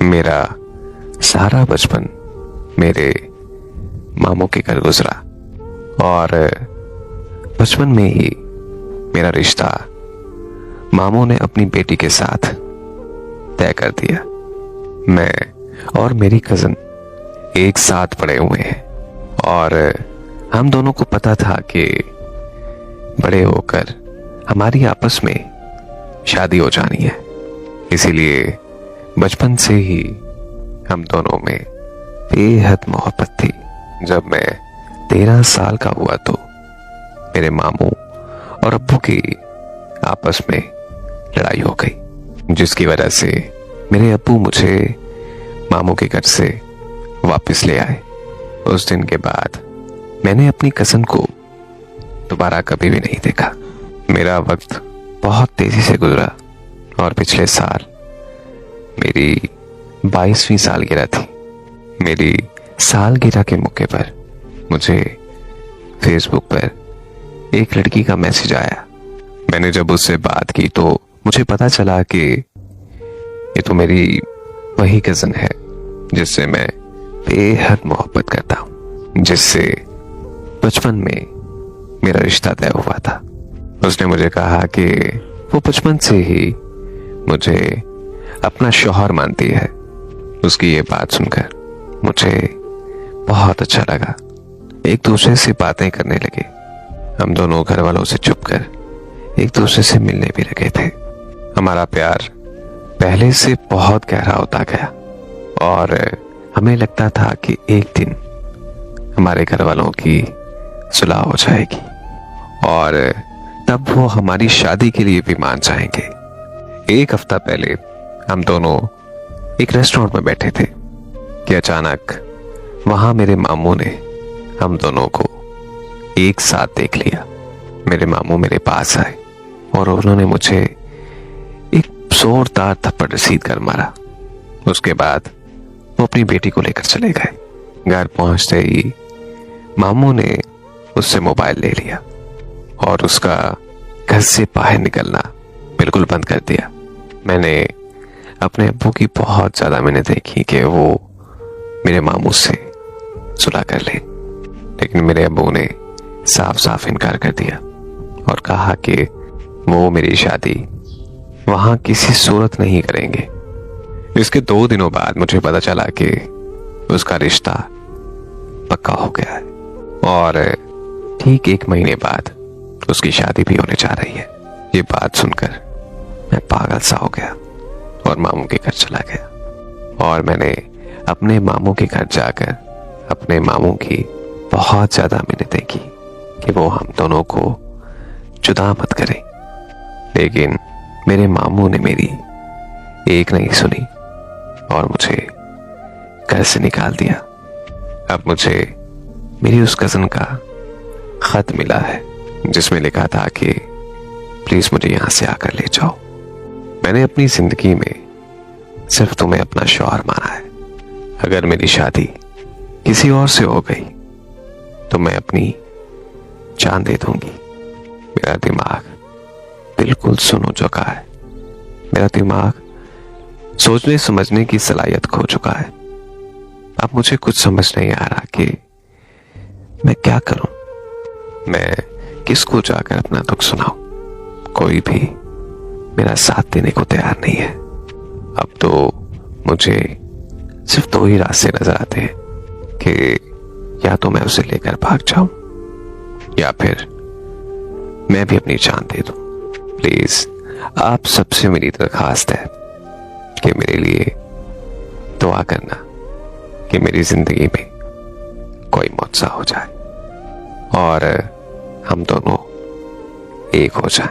मेरा सारा बचपन मेरे मामू के घर गुजरा और बचपन में ही मेरा रिश्ता मामू ने अपनी बेटी के साथ तय कर दिया। मैं और मेरी कजन एक साथ पड़े हुए हैं और हम दोनों को पता था कि बड़े होकर हमारी आपस में शादी हो जानी है। इसीलिए बचपन से ही हम दोनों में बेहद मोहब्बत थी। जब मैं 13 साल का हुआ तो मेरे मामू और अब्बू की आपस में लड़ाई हो गई, जिसकी वजह से मेरे अब्बू मुझे मामू के घर से वापस ले आए। उस दिन के बाद मैंने अपनी कज़न को दोबारा कभी भी नहीं देखा। मेरा वक्त बहुत तेजी से गुजरा और पिछले साल मेरी 22वीं सालगिरह थी। मेरी सालगिरह के मौके पर मुझे फेसबुक पर एक लड़की का मैसेज आया। मैंने जब उससे बात की तो मुझे पता चला कि ये तो मेरी वही कज़न है जिससे मैं बेहद मोहब्बत करता हूँ, जिससे बचपन में मेरा रिश्ता तय हुआ था। उसने मुझे कहा कि वो बचपन से ही मुझे अपना शौहर मानती है। उसकी ये बात सुनकर मुझे बहुत अच्छा लगा। एक दूसरे से बातें करने लगे। हम दोनों घर वालों से छुपकर एक दूसरे से मिलने भी लगे थे। हमारा प्यार पहले से बहुत गहरा होता गया और हमें लगता था कि एक दिन हमारे घर वालों की सुलह हो जाएगी और तब वो हमारी शादी के लिए भी मान जाएंगे। एक हफ्ता पहले हम दोनों एक रेस्टोरेंट में बैठे थे कि अचानक वहां मेरे मामू ने हम दोनों को एक साथ देख लिया। मेरे मामू मेरे पास आए और उन्होंने मुझे एक जोरदार थप्पड़ रसीद कर मारा। उसके बाद वो अपनी बेटी को लेकर चले गए। घर पहुंचते ही मामू ने उससे मोबाइल ले लिया और उसका घर से बाहर निकलना बिल्कुल बंद कर दिया। मैंने अपने अब्बू की बहुत ज्यादा मिन्नतें की कि वो मेरे मामू से सुलह कर ले, लेकिन मेरे अब्बू ने साफ साफ इनकार कर दिया और कहा कि वो मेरी शादी वहां किसी सूरत नहीं करेंगे। इसके 2 दिनों बाद मुझे पता चला कि उसका रिश्ता पक्का हो गया है और ठीक 1 महीने बाद उसकी शादी भी होने जा रही है। ये बात सुनकर मैं पागल सा हो गया और मामू के घर चला गया और मैंने अपने मामू के घर जाकर अपने मामू की बहुत ज्यादा मिन्नतें की कि वो हम दोनों को जुदा मत करें, लेकिन मेरे मामू ने मेरी एक नहीं सुनी और मुझे घर से निकाल दिया। अब मुझे मेरी उस कज़न का खत मिला है जिसमें लिखा था कि प्लीज मुझे यहां से आकर ले जाओ। मैंने अपनी जिंदगी में सिर्फ तुम्हें अपना शौहर माना है। अगर मेरी शादी किसी और से हो गई तो मैं अपनी जान दे दूंगी। मेरा दिमाग बिल्कुल सुन हो चुका है। मेरा दिमाग सोचने समझने की सलाहियत खो चुका है। अब मुझे कुछ समझ नहीं आ रहा कि मैं क्या करूं। मैं किसको जाकर अपना दुख सुनाऊं। कोई भी मेरा साथ देने को तैयार नहीं है। अब तो मुझे सिर्फ 2 ही रास्ते नजर आते हैं कि या तो मैं उसे लेकर भाग जाऊं या फिर मैं भी अपनी जान दे दूं। प्लीज आप सबसे मेरी दरखास्त है कि मेरे लिए दुआ करना कि मेरी जिंदगी में कोई मौजज़ा हो जाए और हम दोनों एक हो जाएं।